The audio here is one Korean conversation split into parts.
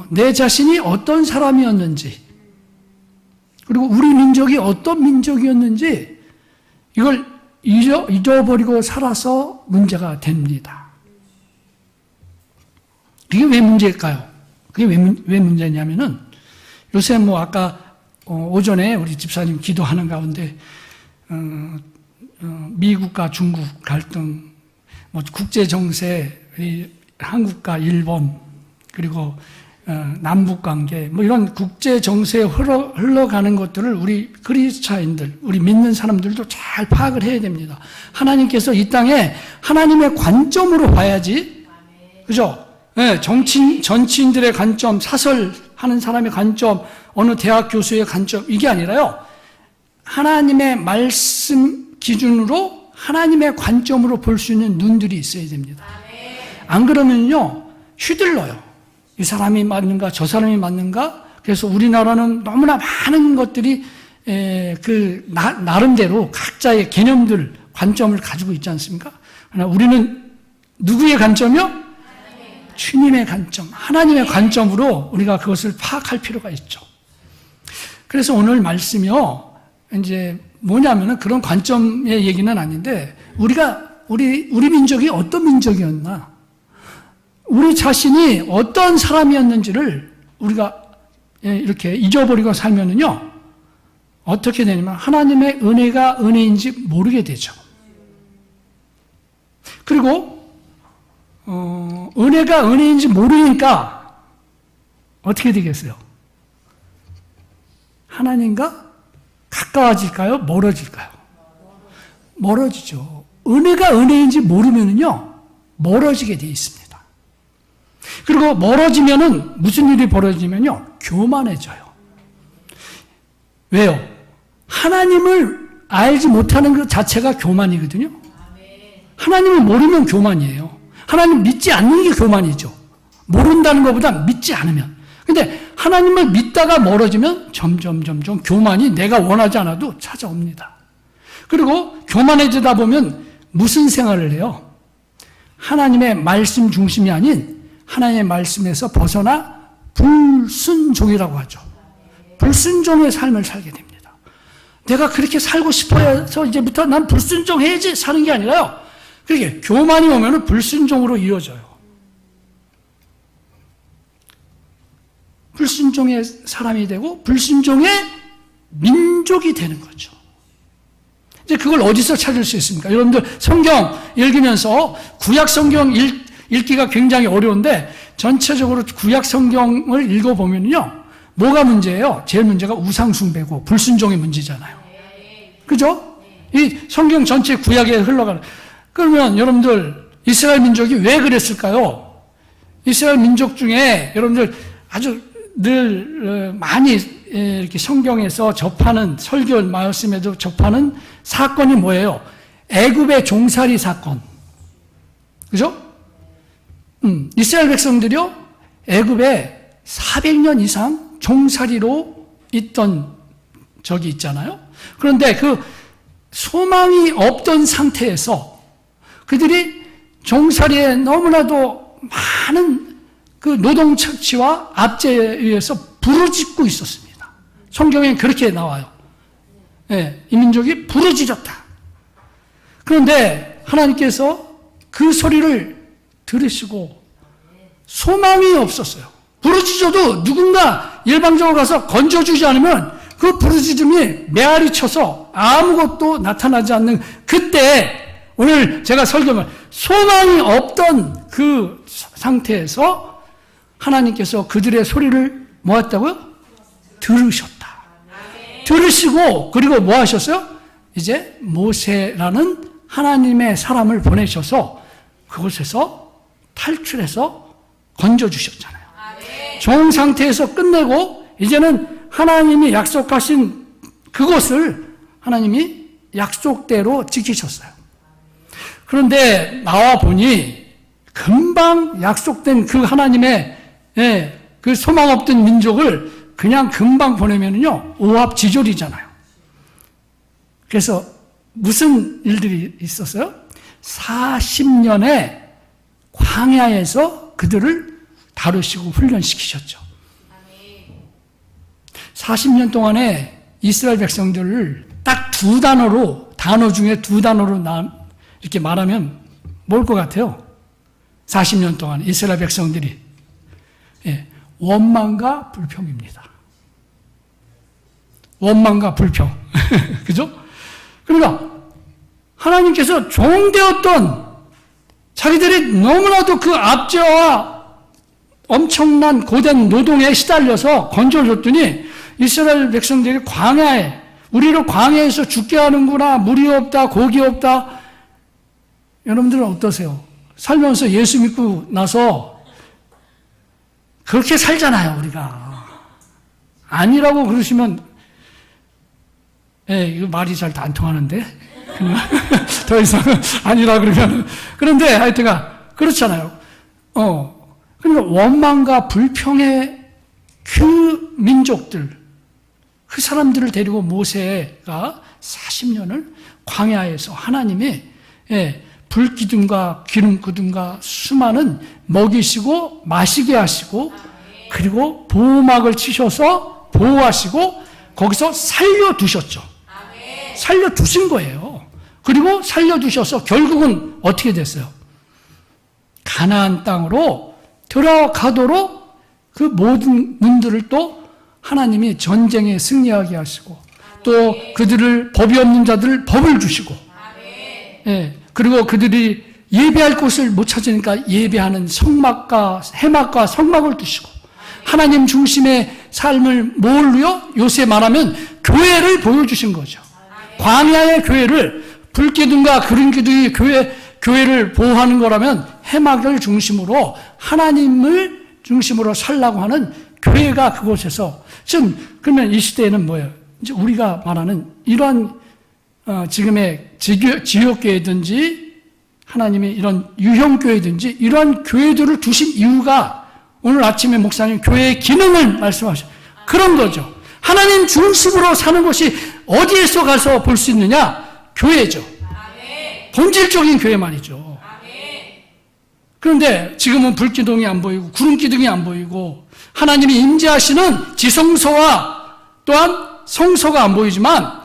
내 자신이 어떤 사람이었는지, 그리고 우리 민족이 어떤 민족이었는지 이걸 잊어버리고 살아서 문제가 됩니다. 그게 왜 문제일까요? 그게 왜 문제냐면은 요새 뭐 아까 오전에 우리 집사님 기도하는 가운데 미국과 중국 갈등, 뭐 국제 정세, 한국과 일본, 그리고 남북 관계, 뭐 이런 국제 정세에 흘러가는 것들을 우리 그리스도인들, 우리 믿는 사람들도 잘 파악을 해야 됩니다. 하나님께서 이 땅에 하나님의 관점으로 봐야지, 그죠? 네, 정치인들의 관점, 사설하는 사람의 관점, 어느 대학 교수의 관점, 이게 아니라요, 하나님의 말씀 기준으로 하나님의 관점으로 볼 수 있는 눈들이 있어야 됩니다. 안 그러면요, 휘둘러요. 이 사람이 맞는가, 저 사람이 맞는가? 그래서 우리나라는 너무나 많은 것들이 나름대로 각자의 개념들, 관점을 가지고 있지 않습니까? 그러나 우리는 누구의 관점이요? 주님의 관점, 하나님의 관점으로 우리가 그것을 파악할 필요가 있죠. 그래서 오늘 말씀이요, 이제 뭐냐면은 그런 관점의 얘기는 아닌데, 우리 민족이 어떤 민족이었나, 우리 자신이 어떤 사람이었는지를 우리가 이렇게 잊어버리고 살면은요, 어떻게 되냐면 하나님의 은혜가 은혜인지 모르게 되죠. 그리고 은혜가 은혜인지 모르니까 어떻게 되겠어요? 하나님과 가까워질까요? 멀어질까요? 멀어지죠. 은혜가 은혜인지 모르면은요, 멀어지게 돼 있습니다. 그리고 멀어지면은 무슨 일이 벌어지면요, 교만해져요. 왜요? 하나님을 알지 못하는 그 자체가 교만이거든요. 하나님을 모르면 교만이에요. 하나님 믿지 않는 게 교만이죠. 모른다는 것보다 믿지 않으면. 근데 하나님을 믿다가 멀어지면 점점 교만이 내가 원하지 않아도 찾아옵니다. 그리고 교만해지다 보면 무슨 생활을 해요? 하나님의 말씀 중심이 아닌 하나님의 말씀에서 벗어나 불순종이라고 하죠. 불순종의 삶을 살게 됩니다. 내가 그렇게 살고 싶어서 이제부터 난 불순종해야지 사는 게 아니라요, 그렇게 교만이 오면 불순종으로 이어져요. 불순종의 사람이 되고 불순종의 민족이 되는 거죠. 이제 그걸 어디서 찾을 수 있습니까? 여러분들 성경 읽으면서 구약 성경 읽기가 굉장히 어려운데 전체적으로 구약 성경을 읽어보면요, 뭐가 문제예요? 제일 문제가 우상숭배고 불순종의 문제잖아요. 그죠? 이 성경 전체 구약에 흘러가는. 그러면 여러분들 이스라엘 민족이 왜 그랬을까요? 이스라엘 민족 중에 여러분들 아주 늘 많이 이렇게 성경에서 접하는, 설교 말씀에도 접하는 사건이 뭐예요? 애굽의 종살이 사건. 그죠? 이스라엘 백성들이요, 애굽에 400년 이상 종살이로 있던 적이 있잖아요. 그런데 그 소망이 없던 상태에서 그들이 종살이에 너무나도 많은 그 노동 착취와 압제에 의해서 부르짖고 있었습니다. 성경에 그렇게 나와요. 네, 이 민족이 부르짖었다. 그런데 하나님께서 그 소리를 들으시고 소망이 없었어요. 부르짖어도 누군가 일방적으로 가서 건져주지 않으면 그 부르짖음이 메아리 쳐서 아무것도 나타나지 않는 그때, 오늘 제가 설교만, 소망이 없던 그 상태에서 하나님께서 그들의 소리를 뭐 했다고요? 들으셨다. 들으시고, 그리고 뭐 하셨어요? 이제 모세라는 하나님의 사람을 보내셔서 그곳에서 탈출해서 건져주셨잖아요. 종 상태에서 끝내고 이제는 하나님이 약속하신 그것을 하나님이 약속대로 지키셨어요. 그런데 나와 보니 금방 약속된 그 하나님의 그 소망 없던 민족을 그냥 금방 보내면요, 오합지졸이잖아요. 그래서 무슨 일들이 있었어요? 40년의 광야에서 그들을 다 다루시고 훈련시키셨죠. 40년 동안에 이스라엘 백성들을 딱 단어 중에 두 단어로 이렇게 말하면 뭘 것 같아요? 40년 동안 이스라엘 백성들이 원망과 불평입니다. 원망과 불평. 그죠? 그러니까 하나님께서 종되었던 자기들이 너무나도 그 압제와 엄청난 고된 노동에 시달려서 건져줬더니 이스라엘 백성들이 광야에, 우리를 광야에서 죽게 하는구나, 물이 없다, 고기 없다. 여러분들은 어떠세요? 살면서 예수 믿고 나서 그렇게 살잖아요, 우리가. 아니라고 그러시면, 이거 말이 잘 안 통하는데? 더 이상 아니라 그러면. 그런데 하여튼가, 그렇잖아요. 그러니까 원망과 불평의 그 민족들, 그 사람들을 데리고 모세가 40년을 광야에서 하나님이 불기둥과 기름기둥과 수많은 먹이시고 마시게 하시고 그리고 보호막을 치셔서 보호하시고 거기서 살려두셨죠. 살려두신 거예요. 그리고 살려두셔서 결국은 어떻게 됐어요? 가나안 땅으로 들어가도록 그 모든 문들을 또 하나님이 전쟁에 승리하게 하시고 또 그들을 법이 없는 자들을 법을 주시고 그리고 그들이 예배할 곳을 못 찾으니까 예배하는 성막과 해막과 성막을 두시고 하나님 중심의 삶을 뭘로요? 요새 말하면 교회를 보여주신 거죠. 광야의 교회를 불기둥과 기름기둥이 교회를 보호하는 거라면 해막을 중심으로 하나님을 중심으로 살라고 하는 교회가 그곳에서 지금 그러면 이 시대에는 뭐예요? 이제 우리가 말하는 이러한 지금의 지역교회든지 하나님의 이런 유형교회든지 이러한 교회들을 두신 이유가 오늘 아침에 목사님 교회의 기능을 말씀하셨어요. 그런 거죠. 하나님 중심으로 사는 것이 어디에서 가서 볼 수 있느냐? 교회죠. 본질적인 교회 말이죠. 그런데 지금은 불기둥이 안 보이고 구름기둥이 안 보이고 하나님이 임재하시는 지성소와 또한 성소가 안 보이지만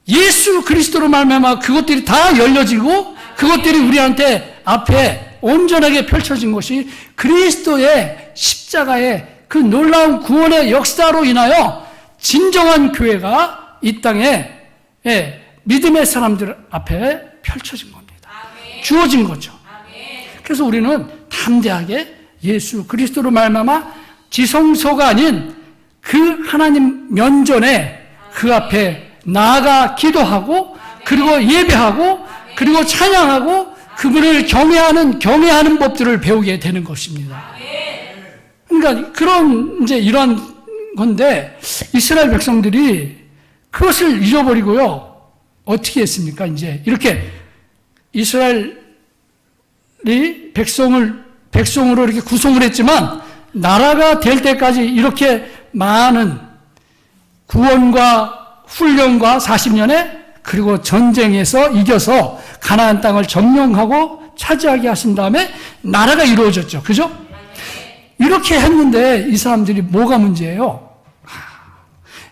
예수 그리스도로 말미암아 그것들이 다 열려지고 그것들이 우리한테 앞에 온전하게 펼쳐진 것이 그리스도의 십자가의 그 놀라운 구원의 역사로 인하여 진정한 교회가 이 땅에 믿음의 사람들 앞에 펼쳐진 겁니다. 주어진 거죠. 그래서 우리는 담대하게 예수 그리스도로 말미암아 지성소가 아닌 그 하나님 면전에 그 앞에 나아가 기도하고 그리고 예배하고 그리고 찬양하고 그분을 경외하는 법들을 배우게 되는 것입니다. 그러니까 이제 이런 건데 이스라엘 백성들이 그것을 잊어버리고요. 어떻게 했습니까? 이제 이렇게 이스라엘이 백성으로 이렇게 구성을 했지만 나라가 될 때까지 이렇게 많은 구원과 훈련과 40년에 그리고 전쟁에서 이겨서 가나안 땅을 점령하고 차지하게 하신 다음에 나라가 이루어졌죠. 그죠? 이렇게 했는데 이 사람들이 뭐가 문제예요?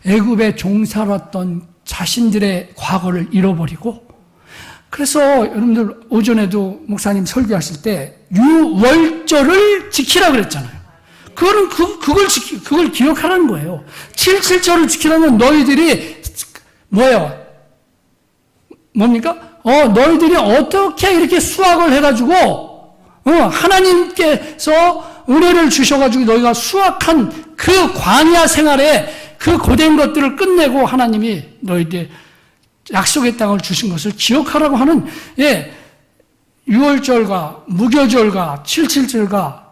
애굽에 종살았던 자신들의 과거를 잃어버리고 그래서 여러분들 오전에도 목사님 설교하실 때 유월절을 지키라 그랬잖아요. 그걸 기억하라는 거예요. 7.7절을 지키라면 너희들이 뭡니까? 너희들이 어떻게 이렇게 수확을 해가지고 하나님께서 은혜를 주셔가지고 너희가 수확한 그 광야 생활에 그 고된 것들을 끝내고 하나님이 너희들 약속의 땅을 주신 것을 기억하라고 하는 유월절과 무교절과 7.7절과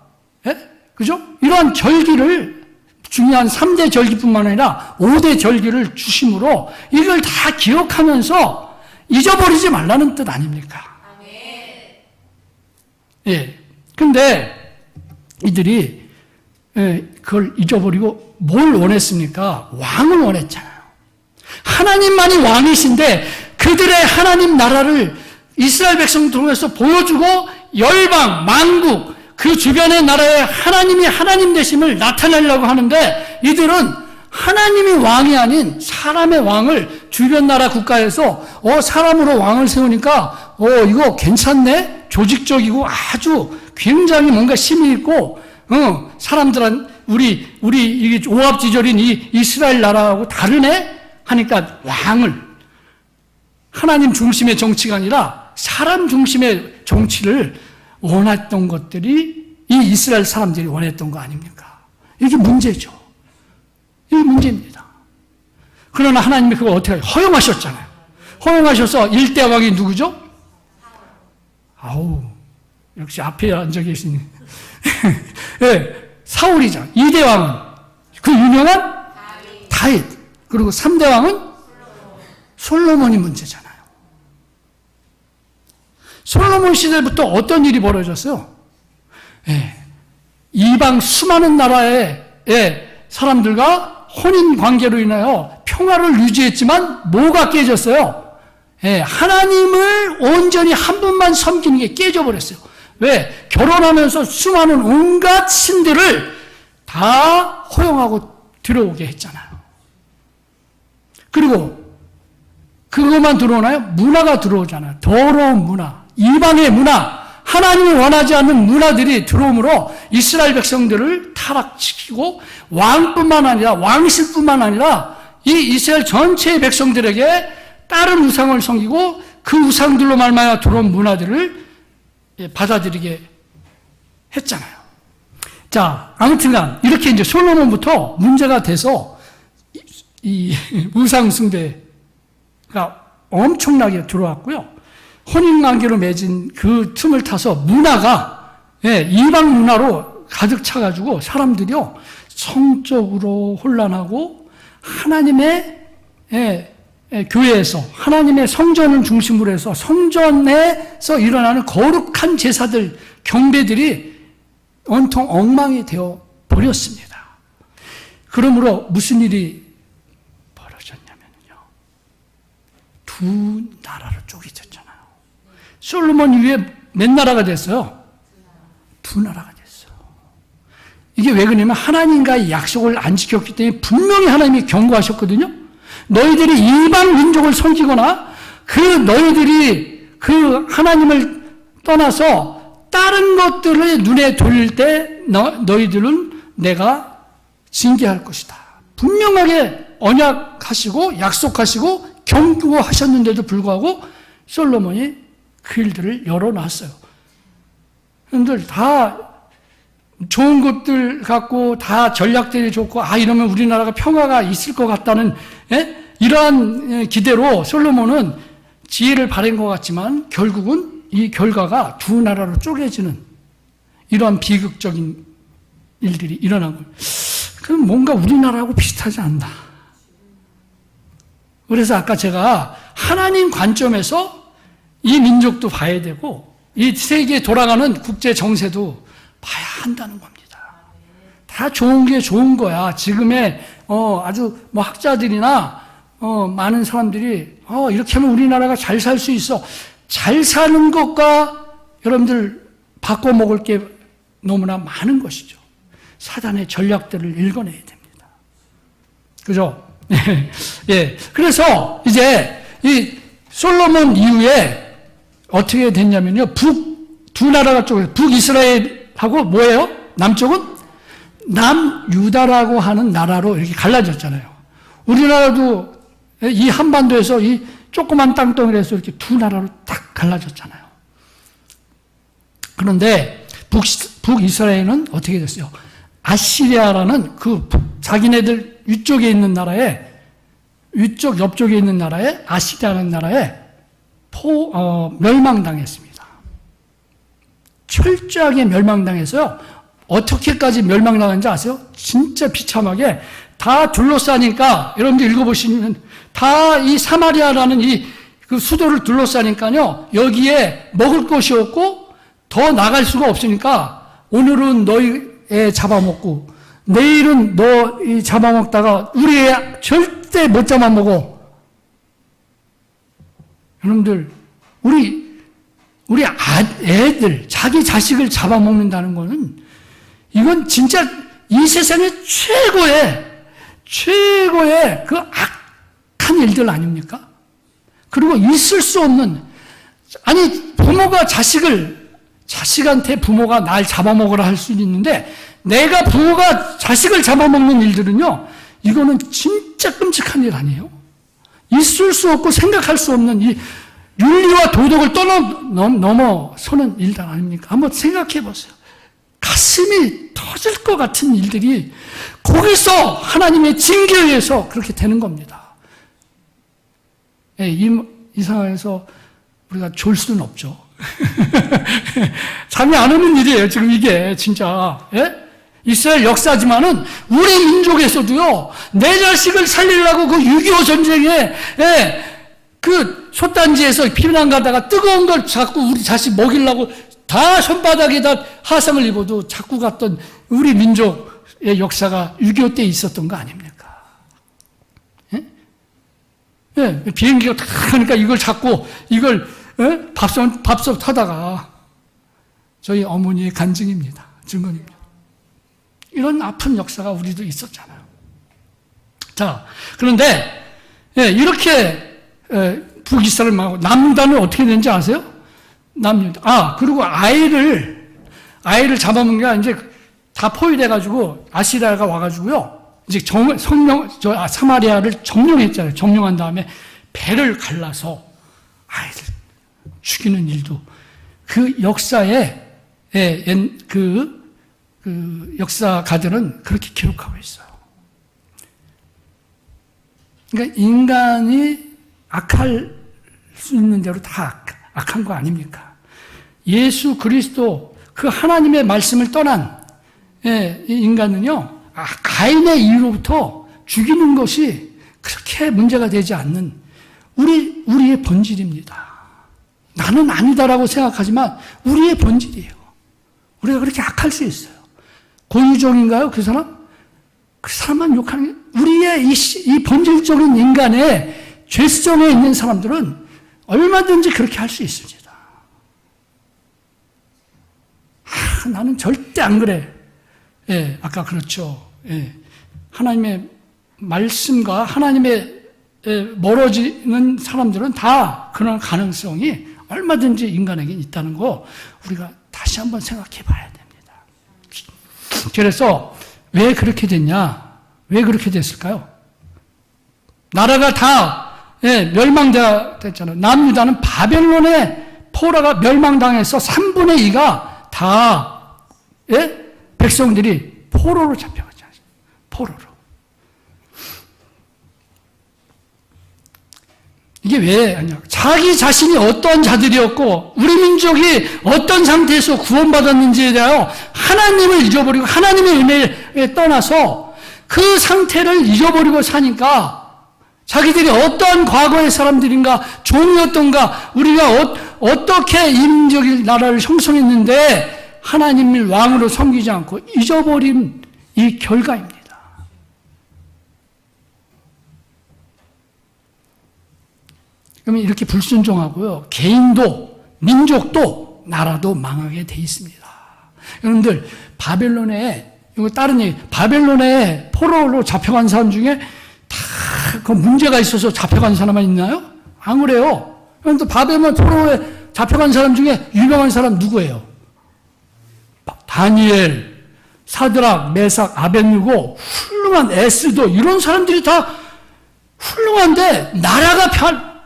그죠? 이러한 절기를 중요한 3대 절기뿐만 아니라 5대 절기를 주심으로 이걸 다 기억하면서 잊어버리지 말라는 뜻 아닙니까? 근데 이들이 그걸 잊어버리고 뭘 원했습니까? 왕을 원했잖아요. 하나님만이 왕이신데 그들의 하나님 나라를 이스라엘 백성 통해서 보여주고 열방, 만국 그 주변의 나라에 하나님이 하나님 되심을 나타내려고 하는데 이들은 하나님이 왕이 아닌 사람의 왕을 주변 나라 국가에서 사람으로 왕을 세우니까 이거 괜찮네? 조직적이고 아주 굉장히 뭔가 힘이 있고 사람들은 우리 이 오합지졸인 이 이스라엘 나라하고 다르네? 하니까 왕을 하나님 중심의 정치가 아니라 사람 중심의 정치를 원했던 것들이 이 이스라엘 사람들이 원했던 거 아닙니까? 이게 문제죠. 이게 문제입니다. 그러나 하나님이 그걸 어떻게 허용하셨잖아요. 허용하셔서 1대 왕이 누구죠? 역시 앞에 앉아 계시니. 네, 사울이죠. 2대 왕은 그 유명한 다윗. 그리고 3대 왕은 솔로몬이 문제잖아요. 솔로몬 시대부터 어떤 일이 벌어졌어요? 이방 수많은 나라의 사람들과 혼인 관계로 인하여 평화를 유지했지만 뭐가 깨졌어요? 하나님을 온전히 한 분만 섬기는 게 깨져버렸어요. 왜? 결혼하면서 수많은 온갖 신들을 다 허용하고 들어오게 했잖아요. 그리고 그것만 들어오나요? 문화가 들어오잖아요. 더러운 문화. 이방의 문화, 하나님이 원하지 않는 문화들이 들어오므로 이스라엘 백성들을 타락시키고 왕뿐만 아니라 왕실뿐만 아니라 이 이스라엘 전체의 백성들에게 다른 우상을 섬기고 그 우상들로 말미암아 들어온 문화들을 받아들이게 했잖아요. 자, 아무튼간 이렇게 이제 솔로몬부터 문제가 돼서 이 우상 숭배가 엄청나게 들어왔고요. 혼인관계로 맺은 그 틈을 타서 문화가 이방 문화로 가득 차가지고 사람들이요 성적으로 혼란하고 하나님의 교회에서 하나님의 성전을 중심으로 해서 성전에서 일어나는 거룩한 제사들 경배들이 온통 엉망이 되어 버렸습니다. 그러므로 무슨 일이 벌어졌냐면요, 두 나라로 쪼개졌잖아요. 솔로몬 이후에 몇 나라가 됐어요? 두 나라가 됐어요. 이게 왜 그러냐면 하나님과의 약속을 안 지켰기 때문에 분명히 하나님이 경고하셨거든요. 너희들이 이방 민족을 섬기거나 너희들이 그 하나님을 떠나서 다른 것들을 눈에 돌릴 때 너희들은 내가 징계할 것이다. 분명하게 언약하시고 약속하시고 경고하셨는데도 불구하고 솔로몬이 그 일들을 열어놨어요. 여러분들 다 좋은 것들 갖고 다 전략들이 좋고 이러면 우리나라가 평화가 있을 것 같다는 이러한 기대로 솔로몬은 지혜를 바란 것 같지만 결국은 이 결과가 두 나라로 쪼개지는 이러한 비극적인 일들이 일어난 거예요. 그럼 뭔가 우리나라하고 비슷하지 않나. 그래서 아까 제가 하나님 관점에서 이 민족도 봐야 되고 이 세계에 돌아가는 국제 정세도 봐야 한다는 겁니다. 다 좋은 게 좋은 거야. 지금의 아주 학자들이나 많은 사람들이 이렇게 하면 우리나라가 잘 살 수 있어. 잘 사는 것과 여러분들 바꿔 먹을 게 너무나 많은 것이죠. 사단의 전략들을 읽어내야 됩니다. 그죠? 예. 그래서 이제 이 솔로몬 이후에 어떻게 됐냐면요. 두 나라가 쪼개서 북이스라엘하고 뭐예요? 남쪽은 남유다라고 하는 나라로 이렇게 갈라졌잖아요. 우리나라도 이 한반도에서 이 조그만 땅덩이에서 이렇게 두 나라로 딱 갈라졌잖아요. 그런데 북이스라엘은 어떻게 됐어요? 아시리아라는 자기네들 위쪽에 있는 나라에 옆쪽에 있는 나라에 아시리아라는 나라에 멸망당했습니다. 철저하게 멸망당해서요. 어떻게까지 멸망당한지 아세요? 진짜 비참하게 다 둘러싸니까 여러분들 읽어보시면 다 이 사마리아라는 그 수도를 둘러싸니까요. 여기에 먹을 것이 없고 더 나갈 수가 없으니까 오늘은 너희 애 잡아먹고 내일은 너 잡아먹다가 우리 애 절대 못 잡아먹어. 여러분들, 우리 우리 애들, 자기 자식을 잡아먹는다는 거는 이건 진짜 이 세상의 최고의 그 악한 일들 아닙니까? 그리고 있을 수 없는, 아니, 부모가 자식한테 부모가 날 잡아먹으라 할 수는 있는데, 부모가 자식을 잡아먹는 일들은요, 이거는 진짜 끔찍한 일 아니에요? 있을 수 없고 생각할 수 없는 이 윤리와 도덕을 넘어서는 일들 아닙니까? 한번 생각해 보세요. 가슴이 터질 것 같은 일들이 거기서 하나님의 징계에 의해서 그렇게 되는 겁니다. 예, 이 상황에서 우리가 졸 수는 없죠. 잠이 안 오는 일이에요, 지금 이게, 진짜. 예? 이스라엘 역사지만은, 우리 민족에서도요, 내 자식을 살리려고 그 6.25 전쟁에, 예, 그 솥단지에서 피난 가다가 뜨거운 걸 자꾸 우리 자식 먹이려고 다 손바닥에다 화상을 입어도 자꾸 갔던 우리 민족의 역사가 6.25 때 있었던 거 아닙니까? 예? 예, 비행기가 탁 하니까 이걸 잡고, 예? 밥솥 타다가 저희 어머니의 간증입니다. 증언입니다. 이런 아픈 역사가 우리도 있었잖아요. 자, 그런데, 예, 이렇게, 북이스라엘 망하고, 남유다는 어떻게 되는지 아세요? 그리고 아이를 잡아먹는 게 이제 다 포위돼가지고, 아시리아가 와가지고요, 이제 사마리아를 점령했잖아요. 점령한 다음에 배를 갈라서 아이들 죽이는 일도 그 역사에, 그 역사가들은 그렇게 기록하고 있어요. 그러니까 인간이 악할 수 있는 대로 다 악한 거 아닙니까? 예수 그리스도 그 하나님의 말씀을 떠난 이 인간은요, 가인의 이유로부터 죽이는 것이 그렇게 문제가 되지 않는 우리의 본질입니다. 나는 아니다라고 생각하지만 우리의 본질이에요. 우리가 그렇게 악할 수 있어요. 고유종인가요, 그 사람? 그 사람만 욕하는 게, 우리의 이 본질적인 인간의 죄성에 있는 사람들은 얼마든지 그렇게 할 수 있습니다. 나는 절대 안 그래. 예, 아까 그렇죠. 예, 하나님의 말씀과 하나님의 멀어지는 사람들은 다 그런 가능성이 얼마든지 인간에게 있다는 거 우리가 다시 한번 생각해 봐야 됩니다. 그래서 왜 그렇게 됐냐? 왜 그렇게 됐을까요? 나라가 다 멸망됐잖아요. 남유다는 바벨론의 포로가 멸망당해서 3분의 2가 다 백성들이 포로로 잡혀갔잖아요. 포로로. 이게 왜 아니야? 자기 자신이 어떤 자들이었고 우리 민족이 어떤 상태에서 구원받았는지에 대하여 하나님을 잊어버리고 하나님의 은혜에 떠나서 그 상태를 잊어버리고 사니까 자기들이 어떤 과거의 사람들인가, 종이었던가, 우리가 어떻게 이민족의 나라를 형성했는데 하나님을 왕으로 섬기지 않고 잊어버린 이 결과입니다. 그러면 이렇게 불순종하고요, 개인도, 민족도, 나라도 망하게 돼 있습니다. 여러분들, 바벨론에 포로로 잡혀간 사람 중에 다 그 문제가 있어서 잡혀간 사람만 있나요? 안 그래요. 그런데 바벨론 포로에 잡혀간 사람 중에 유명한 사람 누구예요? 다니엘, 사드락, 메삭, 아벳느고, 훌륭한 에스도, 이런 사람들이 다 훌륭한데 나라가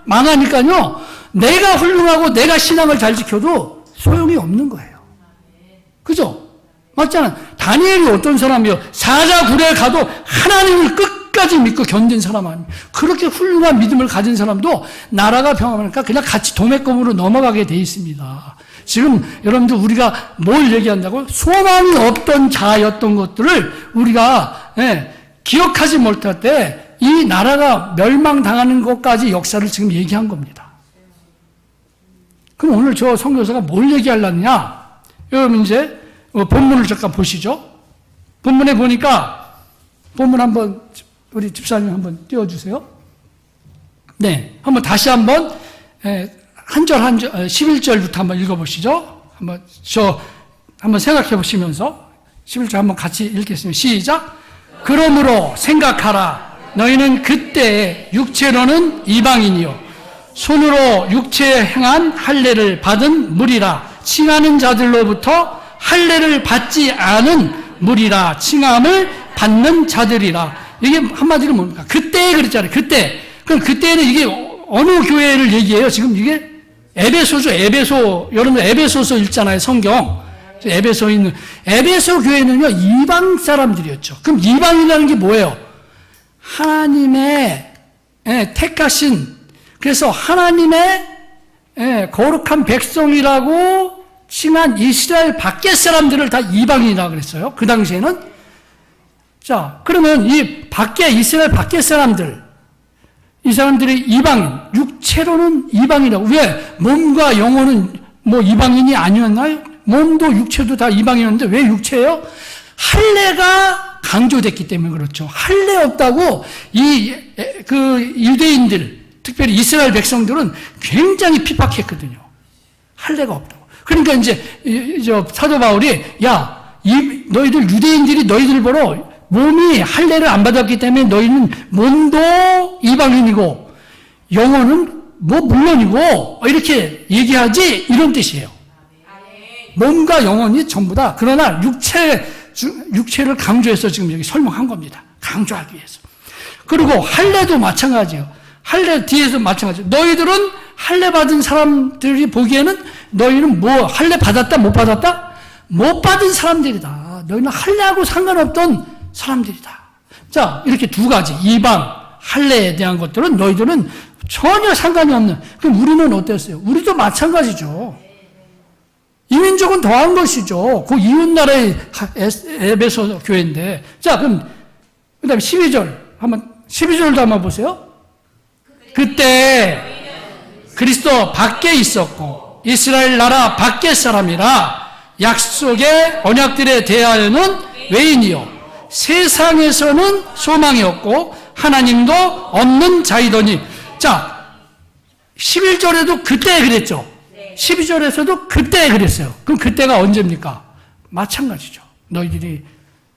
망하니까요, 내가 훌륭하고 내가 신앙을 잘 지켜도 소용이 없는 거예요. 그죠? 맞잖아. 다니엘이 어떤 사람이요? 사자굴에 가도 하나님을 끝까지 믿고 견딘 사람 아니에요. 그렇게 훌륭한 믿음을 가진 사람도 나라가 병하니까 그냥 같이 도매금으로 넘어가게 돼 있습니다. 지금 여러분들 우리가 뭘 얘기한다고요? 소망이 없던 자였던 것들을 우리가 기억하지 못할 때 이 나라가 멸망당하는 것까지 역사를 지금 얘기한 겁니다. 그럼 오늘 저 선교사가 뭘 얘기하려느냐? 여러분 이제 본문을 잠깐 보시죠. 본문에 보니까 본문 한번 우리 집사님 한번 띄워주세요. 네, 한번 다시 한번 한 절 한 절, 11절부터 한번 읽어보시죠. 한번 생각해 보시면서 11절 한번 같이 읽겠습니다. 시작. 그러므로 생각하라. 너희는 그때 육체로는 이방인이요 손으로 육체에 행한 할례를 받은 무리라 칭하는 자들로부터 할례를 받지 않은 무리라 칭함을 받는 자들이라. 이게 한마디로 뭡니까? 그때 그랬잖아요. 그때. 그럼 그때는 이게 어느 교회를 얘기해요? 지금 이게 에베소죠. 에베소. 여러분 에베소서 읽잖아요. 성경. 에베소에 있는 에베소 교회는요 이방 사람들이었죠. 그럼 이방이라는 게 뭐예요? 하나님의 택하신, 그래서 하나님의 거룩한 백성이라고 칭한 이스라엘 밖의 사람들을 다 이방인이라고 그랬어요. 그 당시에는. 자, 그러면 이 이스라엘 밖의 사람들, 이 사람들이 이방인, 육체로는 이방이라고. 왜? 몸과 영혼은 뭐 이방인이 아니었나요? 몸도 육체도 다 이방이었는데 왜 육체예요? 할례가 강조됐기 때문에 그렇죠. 할례 없다고 그 유대인들, 특별히 이스라엘 백성들은 굉장히 핍박했거든요. 할례가 없다고. 그러니까 이제 사도 바울이 너희들 유대인들이 너희들 보러 몸이 할례를 안 받았기 때문에 너희는 몸도 이방인이고 영혼은 뭐 물론이고 이렇게 얘기하지, 이런 뜻이에요. 몸과 영혼이 전부 다. 그러나 육체를 강조해서 지금 여기 설명한 겁니다. 강조하기 위해서. 그리고 할례도 마찬가지예요. 할례 뒤에서 마찬가지예요. 너희들은 할례 받은 사람들이 보기에는 너희는 뭐 할례 받았다 못 받았다? 못 받은 사람들이다. 너희는 할례하고 상관없던 사람들이다. 자, 이렇게 두 가지 이방 할례에 대한 것들은 너희들은 전혀 상관이 없는. 그럼 우리는 어땠어요? 우리도 마찬가지죠. 이민족은 더한 것이죠. 그 이웃나라의 에베소 교회인데. 자, 그럼 그다음에 12절도 한번 보세요. 그때 그리스도 밖에 있었고 이스라엘 나라 밖의 사람이라 약속의 언약들에 대하여는 외인이요 세상에서는 소망이 없고 하나님도 없는 자이더니. 자, 11절에도 그때 그랬죠. 12절에서도 그때 그랬어요. 그럼 그때가 언제입니까? 마찬가지죠. 너희들이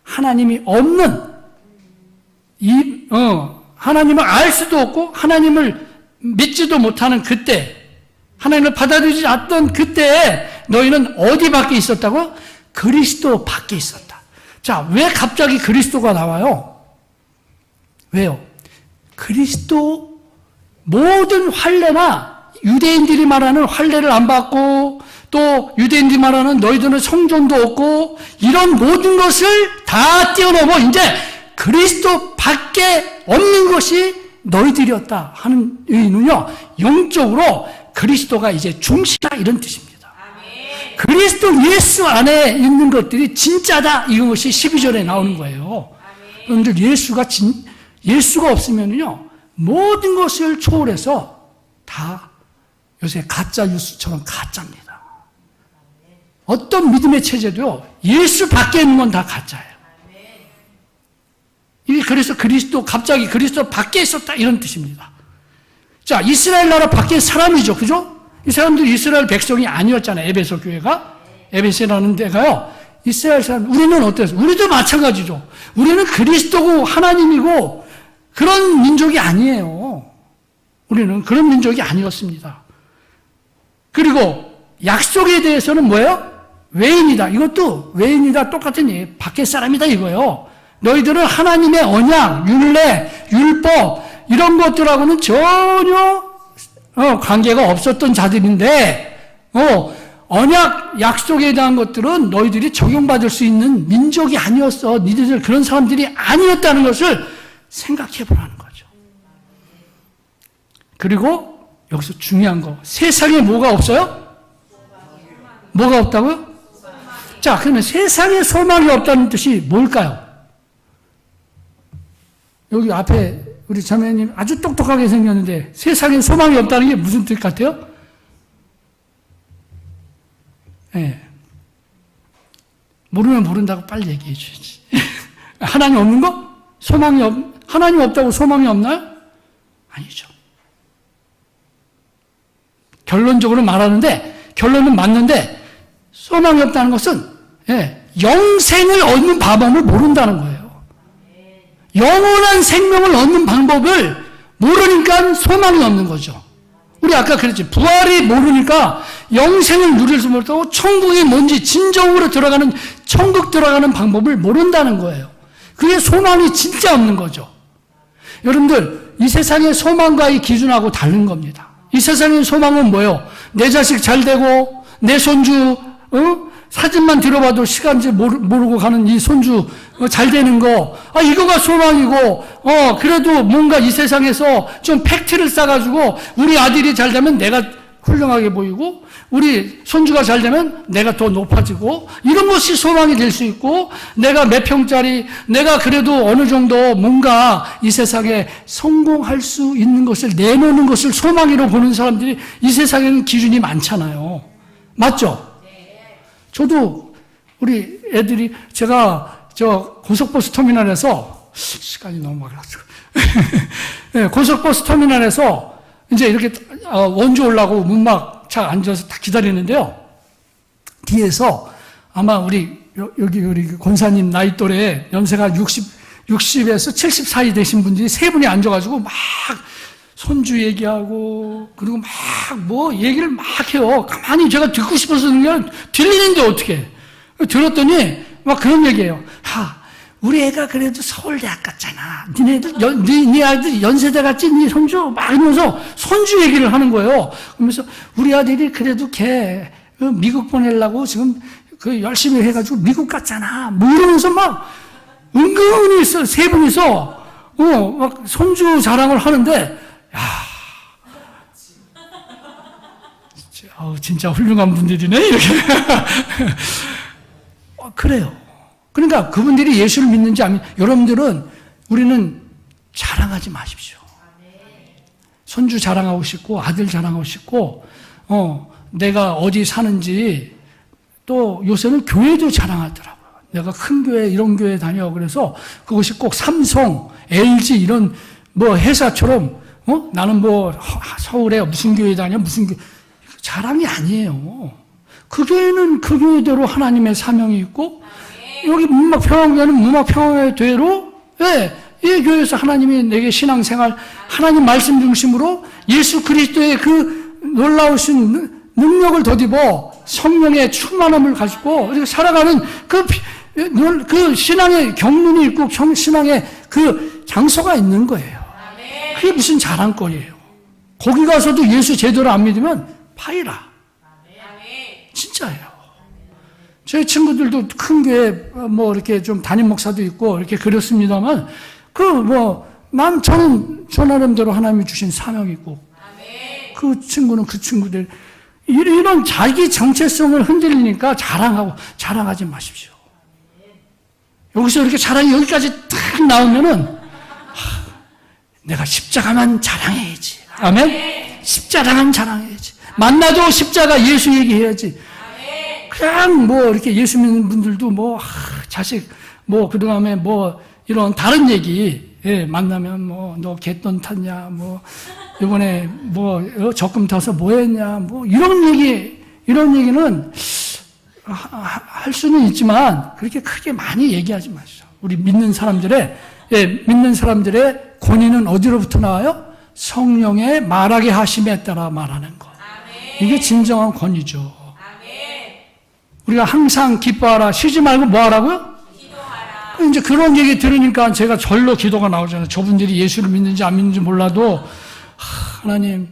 하나님이 없는, 하나님을 알 수도 없고 하나님을 믿지도 못하는 그때, 하나님을 받아들이지 않던 그때에 너희는 어디 밖에 있었다고? 그리스도 밖에 있었다. 자, 왜 갑자기 그리스도가 나와요? 왜요? 그리스도 모든 할례나 유대인들이 말하는 할례를 안 받고 또 유대인들이 말하는 너희들은 성전도 없고 이런 모든 것을 다 뛰어넘어 이제 그리스도 밖에 없는 것이 너희들이었다 하는 의미는요, 영적으로 그리스도가 이제 중시다 이런 뜻입니다. 아멘. 그리스도 예수 안에 있는 것들이 진짜다 이것이 12절에 나오는 거예요. 그런데 예수가 없으면요 모든 것을 초월해서 다 요새 가짜 뉴스처럼 가짜입니다. 어떤 믿음의 체제도요 예수 밖에 있는 건 다 가짜예요. 이게 그래서 갑자기 그리스도 밖에 있었다 이런 뜻입니다. 자, 이스라엘 나라 밖에 사람이죠, 그죠? 이 사람들이 이스라엘 백성이 아니었잖아요. 에베소 교회가, 에베소라는 데가요 이스라엘 사람. 우리는 어땠어요? 우리도 마찬가지죠. 우리는 그리스도고 하나님이고 그런 민족이 아니에요. 우리는 그런 민족이 아니었습니다. 그리고 약속에 대해서는 뭐예요? 외인이다. 이것도 외인이다 똑같은 얘기, 밖에 사람이다 이거예요. 너희들은 하나님의 언약, 율례, 율법 이런 것들하고는 전혀 관계가 없었던 자들인데 언약, 약속에 대한 것들은 너희들이 적용받을 수 있는 민족이 아니었어. 니들 그런 사람들이 아니었다는 것을 생각해 보라는 거죠. 그리고 여기서 중요한 거, 세상에 뭐가 없어요? 뭐가 없다고요? 자, 그러면 세상에 소망이 없다는 뜻이 뭘까요? 여기 앞에 우리 자매님 아주 똑똑하게 생겼는데 세상에 소망이 없다는 게 무슨 뜻 같아요? 네. 모르면 모른다고 빨리 얘기해 주지. 하나님 없는 거? 하나님 없다고 소망이 없나요? 아니죠. 결론적으로 말하는데, 결론은 맞는데, 소망이 없다는 것은, 영생을 얻는 방법을 모른다는 거예요. 영원한 생명을 얻는 방법을 모르니까 소망이 없는 거죠. 우리 아까 그랬지. 부활이 모르니까 영생을 누릴 수 못하고 천국이 뭔지 진정으로 들어가는, 천국 들어가는 방법을 모른다는 거예요. 그게 소망이 진짜 없는 거죠. 여러분들, 이 세상의 소망과의 기준하고 다른 겁니다. 이 세상의 소망은 뭐예요? 내 자식 잘 되고, 내 손주, 사진만 들어봐도 시간제 모르고 가는 이 손주 잘 되는 거, 이거가 소망이고, 그래도 뭔가 이 세상에서 좀 팩트를 쌓아가지고 우리 아들이 잘 되면 내가 훌륭하게 보이고, 우리 손주가 잘 되면 내가 더 높아지고, 이런 것이 소망이 될 수 있고, 내가 몇 평짜리, 내가 그래도 어느 정도 뭔가 이 세상에 성공할 수 있는 것을 내놓는 것을 소망으로 보는 사람들이 이 세상에는 기준이 많잖아요. 맞죠? 저도 우리 애들이, 제가 저 고속버스 터미널에서, 시간이 너무 많아가지고 네, 고속버스 터미널에서 이제 이렇게 원주 올라고 문막 차 앉아서 딱 기다리는데요. 뒤에서 아마 여기 우리 권사님 나이 또래 연세가 60에서 70 사이 되신 분들이 세 분이 앉아가지고 막 손주 얘기하고, 그리고 막 뭐 얘기를 막 해요. 가만히 제가 듣고 싶어서 그냥 들리는데 어떻게. 들었더니 막 그런 얘기예요. 우리 애가 그래도 서울대학 갔잖아. 네 아들 연세대 갔지? 네 손주? 막 이러면서 손주 얘기를 하는 거예요. 그러면서 우리 아들이 그래도 걔 미국 보내려고 지금 열심히 해가지고 미국 갔잖아. 뭐 이러면서 막 은근히 세 분이서 막 손주 자랑을 하는데, 진짜 훌륭한 분들이네, 이렇게. 그래요. 그러니까 그분들이 예수를 믿는지 안 믿는지, 여러분들은, 우리는 자랑하지 마십시오. 손주 자랑하고 싶고, 아들 자랑하고 싶고, 내가 어디 사는지, 또 요새는 교회도 자랑하더라고요. 내가 큰 교회, 이런 교회 다녀. 그래서 그것이 꼭 삼성, LG 이런 뭐 회사처럼, 나는 뭐 서울에 무슨 교회 다녀, 무슨 교회, 자랑이 아니에요. 그 교회는 그 교회대로 하나님의 사명이 있고, 여기 문막평화교회는 문막평화교회로, 이 교회에서 하나님이 내게 신앙생활, 하나님 말씀 중심으로 예수 그리스도의 그 놀라우신 능력을 덧입어 성령의 충만함을 가지고 살아가는 그 신앙의 경륜이 있고 신앙의 그 장소가 있는 거예요. 그게 무슨 자랑거리예요. 거기 가서도 예수 제대로 안 믿으면 파이라. 진짜예요. 저희 친구들도 큰 교회 뭐 이렇게 좀 담임 목사도 있고 이렇게 그렇습니다만, 저는 저 나름대로 하나님이 주신 사명이 있고, 그 친구는 그 친구들, 이런 자기 정체성을 흔들리니까 자랑하지 마십시오. 여기서 이렇게 자랑이 여기까지 딱 나오면은, 내가 십자가만 자랑해야지. 아멘? 십자가만 자랑해야지. 만나도 십자가 예수 얘기해야지. 그냥 뭐 이렇게 예수 믿는 분들도 뭐 자식 뭐 그다음에 뭐 이런 다른 얘기, 만나면 뭐 너 갯돈 탔냐, 뭐 이번에 뭐 적금 타서 뭐 했냐, 뭐 이런 얘기는 할 수는 있지만 그렇게 크게 많이 얘기하지 마시죠. 우리 믿는 사람들의 권위는 어디로부터 나와요? 성령의 말하게 하심에 따라 말하는 거. 이게 진정한 권위죠. 우리가 항상 기뻐하라, 쉬지 말고 뭐 하라고요? 기도하라. 이제 그런 얘기 들으니까 제가 절로 기도가 나오잖아요. 저분들이 예수를 믿는지 안 믿는지 몰라도, 하나님,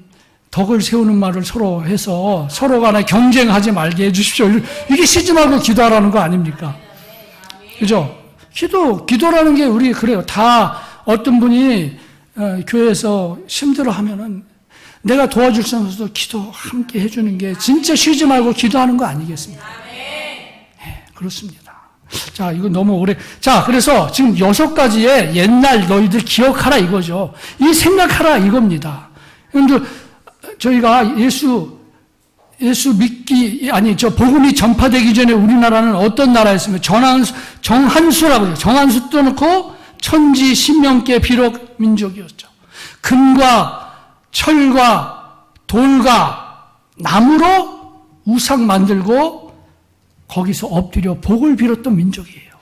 덕을 세우는 말을 서로 해서 서로 간에 경쟁하지 말게 해주십시오. 이게 쉬지 말고 기도하라는 거 아닙니까? 그죠? 기도라는 게 우리 그래요. 다 어떤 분이 교회에서 힘들어 하면은 내가 도와줄 수 없어서 기도 함께 해주는 게 진짜 쉬지 말고 기도하는 거 아니겠습니까? 그렇습니다. 자, 이거 너무 오래. 자, 그래서 지금 6가지의 옛날 너희들 기억하라 이거죠. 이 생각하라 이겁니다. 그런데 저희가 예수 복음이 전파되기 전에 우리나라는 어떤 나라였습니까? 정한수라고 해요. 정한수 떠놓고 천지 신명계 비록 민족이었죠. 금과 철과 돌과 나무로 우상 만들고 거기서 엎드려 복을 빌었던 민족이에요.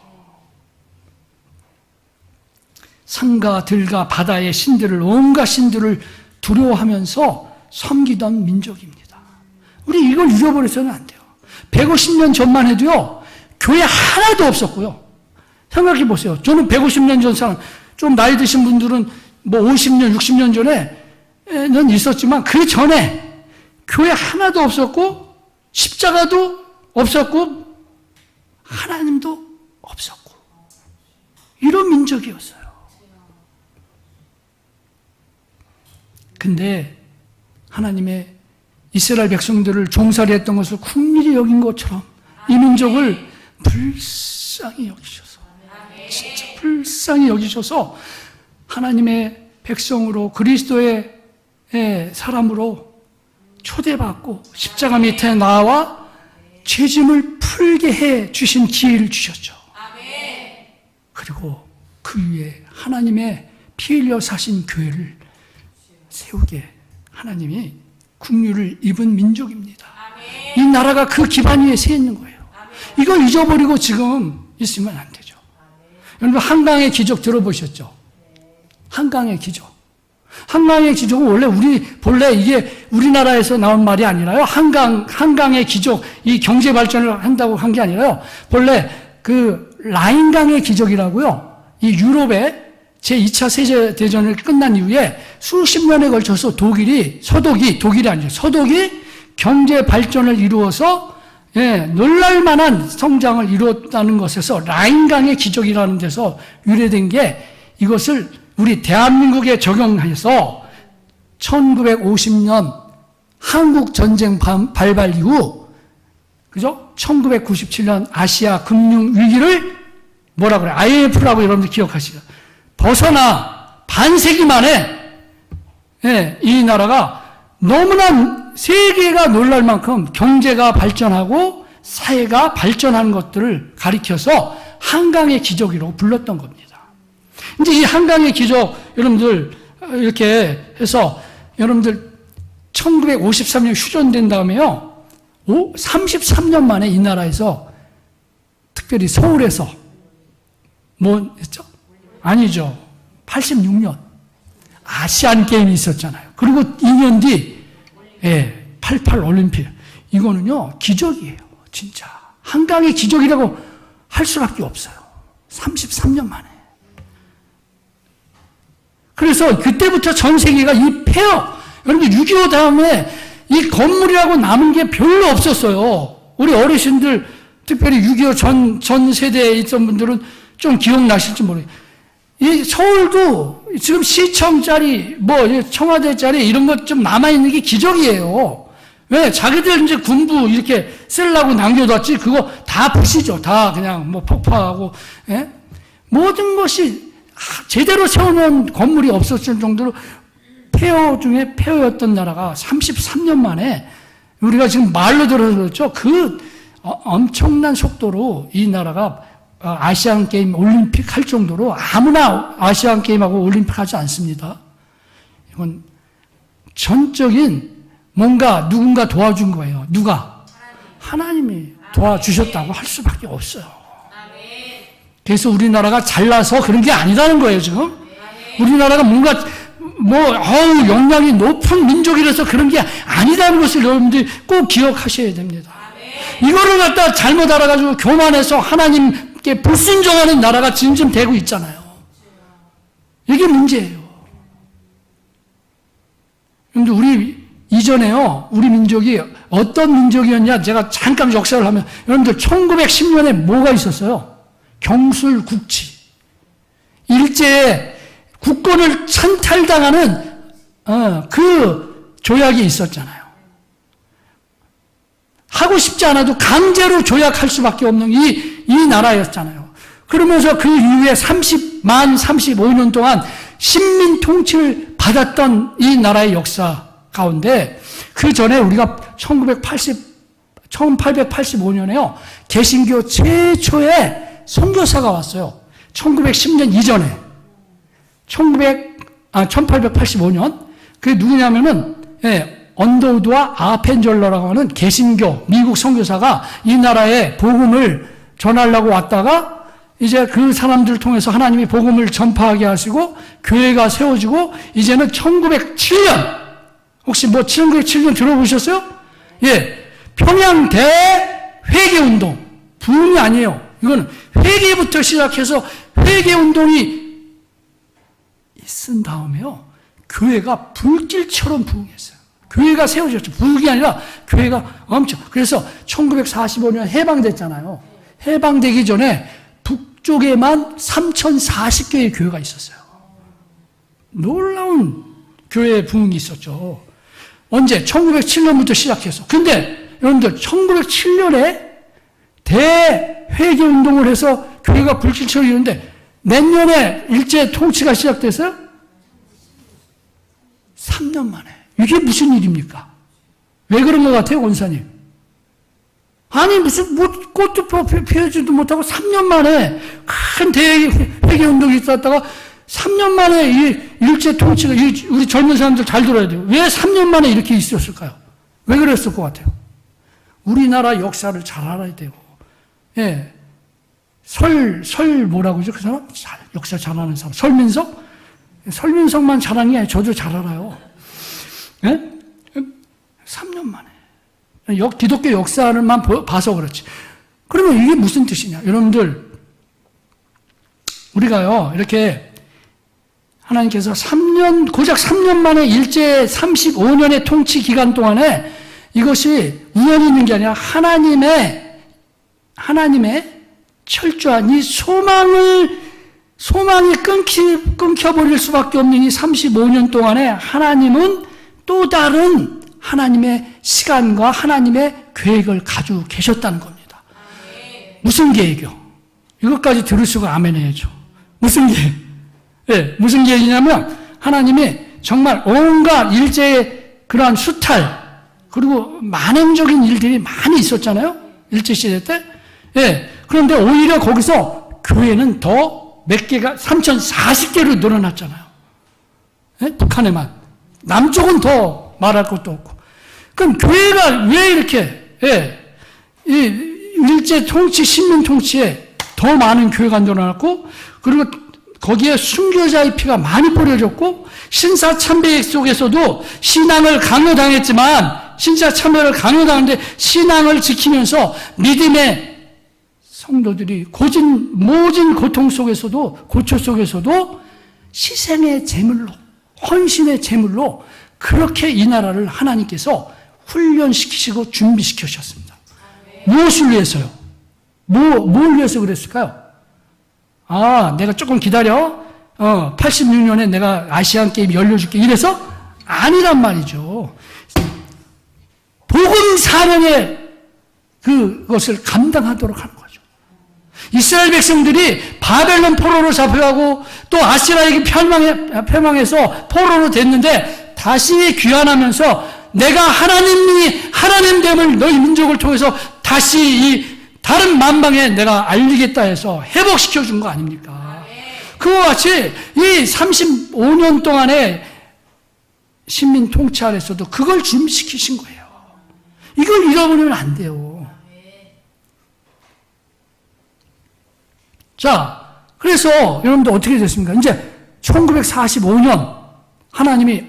산과 들과 바다의 신들을, 온갖 신들을 두려워하면서 섬기던 민족입니다. 우리 이걸 잃어버려서는 안 돼요. 150년 전만 해도요, 교회 하나도 없었고요. 생각해 보세요. 저는 150년 전 사람, 좀 나이 드신 분들은 뭐 50년, 60년 전에는 있었지만 그 전에 교회 하나도 없었고 십자가도 없었고 하나님도 없었고 이런 민족이었어요. 근데 하나님의 이스라엘 백성들을 종살이 했던 것을 긍휼히 여긴 것처럼 이 민족을 불쌍히 여기셔서, 진짜 불쌍히 여기셔서 하나님의 백성으로 그리스도의 사람으로 초대받고 십자가 밑에 나와 죄짐을 풀게 해 주신 기회를 주셨죠. 그리고 그 위에 하나님의 피 흘려 사신 교회를 세우게 하나님이 긍휼을 입은 민족입니다. 이 나라가 그 기반 위에 서 있는 거예요. 이걸 잊어버리고 지금 있으면 안 되죠. 여러분 한강의 기적 들어보셨죠? 한강의 기적. 한강의 기적은 본래 이게 우리나라에서 나온 말이 아니라요. 한강의 기적, 이 경제 발전을 한다고 한 게 아니라요. 본래 그 라인강의 기적이라고요. 이 유럽의 제2차 세계대전을 끝난 이후에 수십 년에 걸쳐서 서독이 경제 발전을 이루어서 놀랄만한 성장을 이루었다는 것에서 라인강의 기적이라는 데서 유래된 게 이것을 우리 대한민국에 적용해서 1950년 한국 전쟁 발발 이후, 그죠? 1997년 아시아 금융 위기를 뭐라 그래? IMF라고 여러분들 기억하시죠? 벗어나 반세기 만에 이 나라가 너무나 세계가 놀랄 만큼 경제가 발전하고 사회가 발전하는 것들을 가리켜서 한강의 기적이라고 불렀던 겁니다. 이제 이 한강의 기적, 여러분들, 이렇게 해서, 여러분들, 1953년 휴전된 다음에요, 33년 만에 이 나라에서, 특별히 서울에서, 뭐 했죠? 아니죠. 86년. 아시안 게임이 있었잖아요. 그리고 2년 뒤, 88 올림픽. 이거는요, 기적이에요. 진짜. 한강의 기적이라고 할 수밖에 없어요. 33년 만에. 그래서 그때부터 전 세계가 이 폐허, 여러분 6.25 다음에 이 건물이라고 남은 게 별로 없었어요. 우리 어르신들, 특별히 6.25 전 세대에 있던 분들은 좀 기억나실지 모르겠어요. 이 서울도 지금 시청짜리, 청와대짜리 이런 것 좀 남아있는 게 기적이에요. 왜? 자기들 이제 군부 이렇게 쓰려고 남겨뒀지, 그거 다 부시죠. 다 그냥 폭파하고, 모든 것이 제대로 세워놓은 건물이 없었을 정도로 폐허 중에 폐허였던 나라가 33년 만에 우리가 지금 말로 들어서 그렇죠. 그 엄청난 속도로 이 나라가 아시안 게임 올림픽 할 정도로 아무나 아시안 게임하고 올림픽 하지 않습니다. 이건 전적인 뭔가 누군가 도와준 거예요. 누가? 하나님이 도와주셨다고 할 수밖에 없어요. 그래서 우리나라가 잘나서 그런 게 아니라는 거예요, 지금. 우리나라가 뭔가, 역량이 높은 민족이라서 그런 게 아니라는 것을 여러분들이 꼭 기억하셔야 됩니다. 이거를 갖다 잘못 알아가지고 교만해서 하나님께 불순종하는 나라가 지금 되고 있잖아요. 이게 문제예요. 그런데 우리 이전에요, 우리 민족이 어떤 민족이었냐, 제가 잠깐 역사를 하면, 여러분들 1910년에 뭐가 있었어요? 경술국치. 일제에 국권을 찬탈당하는 그 조약이 있었잖아요. 하고 싶지 않아도 강제로 조약할 수밖에 없는 이 나라였잖아요. 그러면서 그 이후에 35년 동안 식민 통치를 받았던 이 나라의 역사 가운데 그 전에 우리가 1885년에요. 개신교 최초의 선교사가 왔어요. 1910년 이전에. 1885년. 그게 누구냐면은, 언더우드와 아펜젤러라고 하는 개신교 미국 선교사가 이 나라에 복음을 전하려고 왔다가 이제 그 사람들을 통해서 하나님이 복음을 전파하게 하시고 교회가 세워지고 이제는 1907년 혹시 뭐 1907년 들어보셨어요? 예, 평양 대회개운동 부흥이 아니에요. 이거는 회개부터 시작해서 회개운동이 있은 다음에요. 교회가 불길처럼 부흥했어요. 교회가 세워졌죠. 부흥이 아니라 교회가 엄청. 그래서 1945년 해방됐잖아요. 해방되기 전에 북쪽에만 3040개의 교회가 있었어요. 놀라운 교회 부흥이 있었죠. 언제? 1907년부터 시작해서. 근데 여러분들 1907년에 대회개운동을 해서 교회가 불길처럼 이루는데 몇 년에 일제 통치가 시작됐어요? 3년 만에. 이게 무슨 일입니까? 왜 그런 것 같아요, 원사님? 아니, 무슨, 꽃도 피우지도 못하고 3년 만에 큰 대회개운동이 있었다가 3년 만에 이 일제 통치가, 우리 젊은 사람들 잘 들어야 돼요. 왜 3년 만에 이렇게 있었을까요? 왜 그랬을 것 같아요? 우리나라 역사를 잘 알아야 되고, 예. 뭐라고 그러죠? 그 사람? 역사 잘 아는 사람. 설민석? 설민석만 잘하는 게 아니라 저도 잘 알아요. 예? 3년 만에. 기독교 역사를만 봐서 그렇지. 그러면 이게 무슨 뜻이냐? 여러분들, 우리가요, 이렇게 하나님께서 고작 3년 만에 일제 35년의 통치 기간 동안에 이것이 우연히 있는 게 아니라 하나님의 철저한 이 소망이 끊겨버릴 수밖에 없는 이 35년 동안에 하나님은 또 다른 하나님의 시간과 하나님의 계획을 가지고 계셨다는 겁니다. 무슨 계획이요? 이것까지 들으시고 아멘 해야죠. 무슨 계획? 예, 무슨 계획이냐면 하나님이 정말 온갖 일제의 그러한 수탈 그리고 만행적인 일들이 많이 있었잖아요. 일제시대 때. 예, 그런데 오히려 거기서 교회는 더 몇 개가 3040개로 늘어났잖아요. 예? 북한에만. 남쪽은 더 말할 것도 없고. 그럼 교회가 왜 이렇게 이 일제 통치, 식민 통치에 더 많은 교회가 늘어났고 그리고 거기에 순교자의 피가 많이 뿌려졌고 신사참배 속에서도 신앙을 강요당했지만 신사참배를 강요당했는데 신앙을 지키면서 믿음의 성도들이 모진 고통 속에서도 고초 속에서도 희생의 제물로 헌신의 제물로 그렇게 이 나라를 하나님께서 훈련시키시고 준비시키셨습니다. 무엇을 위해서요? 뭘 위해서 그랬을까요? 내가 조금 기다려. 86년에 내가 아시안 게임 열려줄게. 이래서 아니란 말이죠. 복음 사명의 그것을 감당하도록 하는 거죠. 이스라엘 백성들이 바벨론 포로로 잡혀가고 또 아시라에게 패망해서 포로로 됐는데 다시 귀환하면서 내가 하나님됨을 너희 민족을 통해서 다시 이 다른 만방에 내가 알리겠다 해서 회복시켜 준 거 아닙니까? 그와 같이 이 35년 동안의 식민 통치 아래서도 그걸 준비시키신 거예요. 이걸 잃어버리면 안 돼요. 자, 그래서 여러분들 어떻게 됐습니까? 이제 1945년 하나님이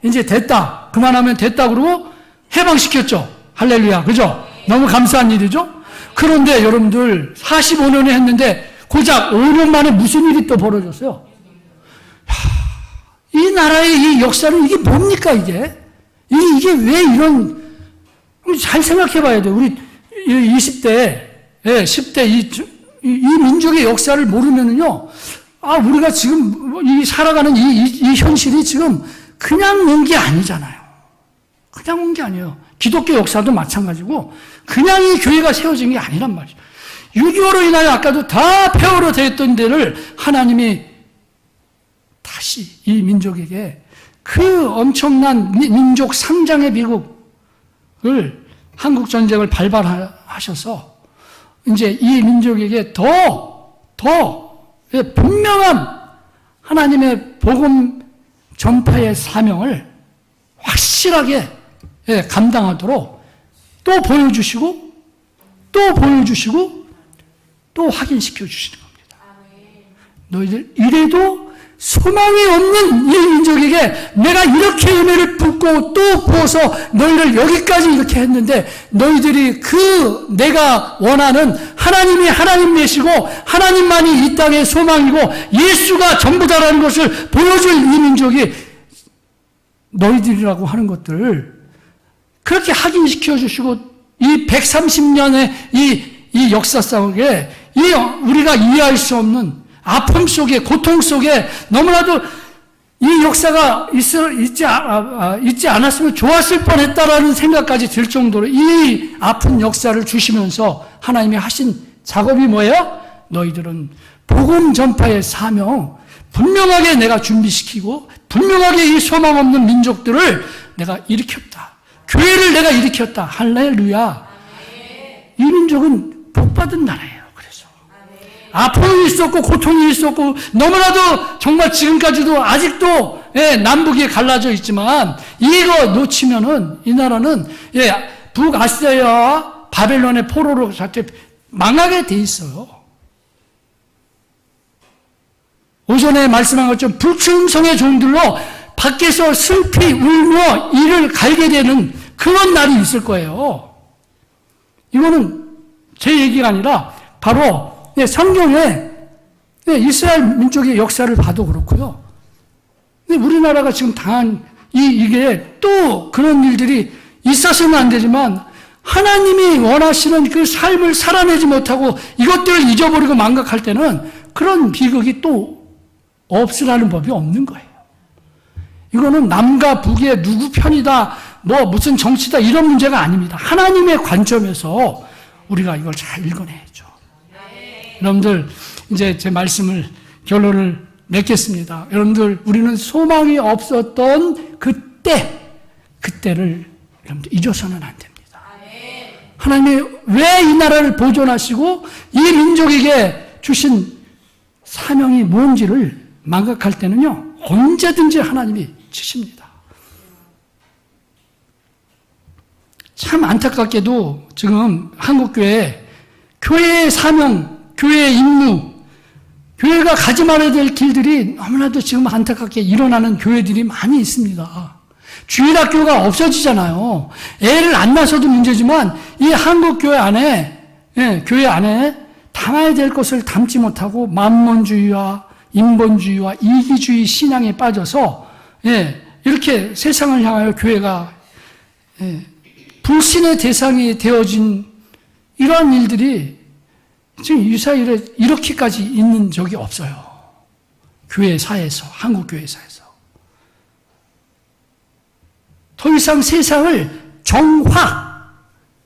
이제 됐다. 그만하면 됐다 그러고 해방시켰죠. 할렐루야. 그죠? 너무 감사한 일이죠? 그런데 여러분들 45년에 했는데 고작 5년 만에 무슨 일이 또 벌어졌어요? 이 나라의 이 역사는 이게 뭡니까 이게? 이게 왜 이런 잘 생각해 봐야 돼요. 우리 20대, 10대 이 민족의 역사를 모르면은요, 우리가 지금 살아가는 이 현실이 지금 그냥 온 게 아니잖아요. 그냥 온 게 아니에요. 기독교 역사도 마찬가지고, 그냥 이 교회가 세워진 게 아니란 말이죠. 6.25로 인하여 아까도 다 폐허로 되었던 데를 하나님이 다시 이 민족에게 그 엄청난 민족 상장의 미국을 한국전쟁을 발발하셔서 이제 이 민족에게 더 분명한 하나님의 복음 전파의 사명을 확실하게 감당하도록 또 보여주시고 또 보여주시고 또 확인시켜 주시는 겁니다. 너희들 이래도 소망이 없는 이 민족에게 내가 이렇게 은혜를 붓고 또 부어서 너희를 여기까지 이렇게 했는데 너희들이 그 내가 원하는 하나님이 하나님 되시고 하나님만이 이 땅의 소망이고 예수가 전부다라는 것을 보여줄 이 민족이 너희들이라고 하는 것들을 그렇게 확인시켜 주시고 이 130년의 이 역사 속에 우리가 이해할 수 없는 아픔 속에 고통 속에 너무나도 이 역사가 있지 않았으면 좋았을 뻔했다라는 생각까지 들 정도로 이 아픈 역사를 주시면서 하나님이 하신 작업이 뭐예요? 너희들은 복음 전파의 사명 분명하게 내가 준비시키고 분명하게 이 소망 없는 민족들을 내가 일으켰다. 교회를 내가 일으켰다. 할렐루야. 이 민족은 복받은 나라예요. 아픔이 있었고 고통이 있었고 너무나도 정말 지금까지도 아직도 남북이 갈라져 있지만 이거 놓치면은 이 나라는 북아시아와 바벨론의 포로로 자체 망하게 돼 있어요. 오전에 말씀한 것처럼 불충성의 종들로 밖에서 슬피 울며 이를 갈게 되는 그런 날이 있을 거예요. 이거는 제 얘기가 아니라 바로 성경에 이스라엘 민족의 역사를 봐도 그렇고요. 우리나라가 지금 당한 이게 또 그런 일들이 있어서는 안 되지만 하나님이 원하시는 그 삶을 살아내지 못하고 이것들을 잊어버리고 망각할 때는 그런 비극이 또 없으라는 법이 없는 거예요. 이거는 남과 북의 누구 편이다, 무슨 정치다 이런 문제가 아닙니다. 하나님의 관점에서 우리가 이걸 잘 읽어내야죠. 여러분들 이제 제 말씀을 결론을 맺겠습니다. 여러분들 우리는 소망이 없었던 그때를 여러분들 잊어서는 안 됩니다. 하나님이 왜 이 나라를 보존하시고 이 민족에게 주신 사명이 뭔지를 망각할 때는요 언제든지 하나님이 치십니다. 참 안타깝게도 지금 한국교회 교회의 사명 교회의 임무, 교회가 가지 말아야 될 길들이 너무나도 지금 안타깝게 일어나는 교회들이 많이 있습니다. 주일학교가 없어지잖아요. 애를 안 낳아서도 문제지만 이 한국교회 안에, 교회 안에 담아야 될 것을 담지 못하고 만몬주의와 인본주의와 이기주의 신앙에 빠져서 이렇게 세상을 향하여 교회가 불신의 대상이 되어진 이러한 일들이 지금 이스라엘에 이렇게까지 있는 적이 없어요. 교회사에서, 한국교회사에서. 더 이상 세상을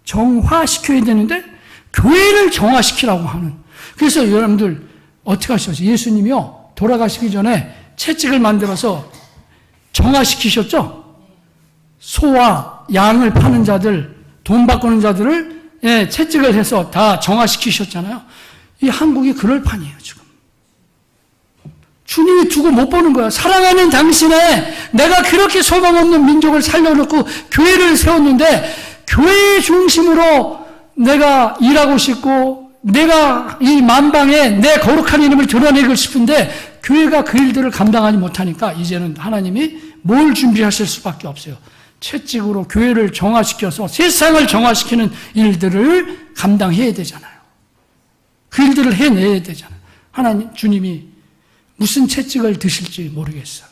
정화시켜야 되는데 교회를 정화시키라고 하는. 그래서 여러분들 어떻게 하셨어요? 예수님이요 돌아가시기 전에 채찍을 만들어서 정화시키셨죠? 소와 양을 파는 자들, 돈 바꾸는 자들을 채찍을 해서 다 정화시키셨잖아요. 이 한국이 그럴 판이에요, 지금. 주님이 두고 못 보는 거야. 사랑하는 당신의 내가 그렇게 소망 없는 민족을 살려놓고 교회를 세웠는데 교회 중심으로 내가 일하고 싶고 내가 이 만방에 내 거룩한 이름을 드러내고 싶은데 교회가 그 일들을 감당하지 못하니까 이제는 하나님이 뭘 준비하실 수밖에 없어요. 채찍으로 교회를 정화시켜서 세상을 정화시키는 일들을 감당해야 되잖아요. 그 일들을 해내야 되잖아요. 하나님, 주님이 무슨 채찍을 드실지 모르겠어요.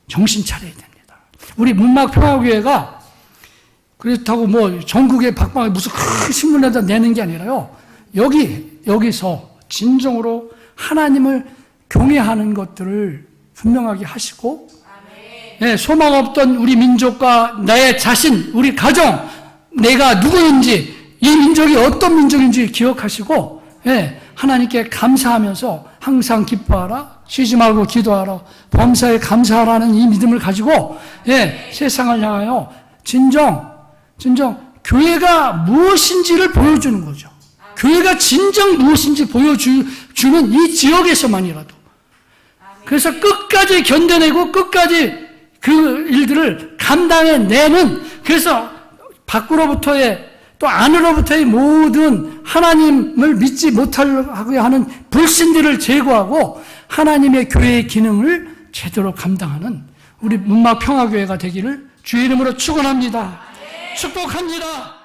정신 차려야 됩니다. 우리 문막평화교회가 그렇다고 전국에 박방에 무슨 큰 신문에다 내는 게 아니라요. 여기서 진정으로 하나님을 경외하는 것들을 분명하게 하시고 소망 없던 우리 민족과 나의 자신, 우리 가정, 내가 누구인지, 이 민족이 어떤 민족인지 기억하시고 하나님께 감사하면서 항상 기뻐하라, 쉬지 말고 기도하라, 범사에 감사하라는 이 믿음을 가지고 세상을 향하여 진정 교회가 무엇인지를 보여주는 거죠. 교회가 진정 무엇인지 보여주는 이 지역에서만이라도. 그래서 끝까지 견뎌내고 끝까지 그 일들을 감당해내는, 그래서 밖으로부터의 또 안으로부터의 모든 하나님을 믿지 못하게 하는 불신들을 제거하고 하나님의 교회의 기능을 제대로 감당하는 우리 문막 평화교회가 되기를 주의 이름으로 축원합니다. 축복합니다.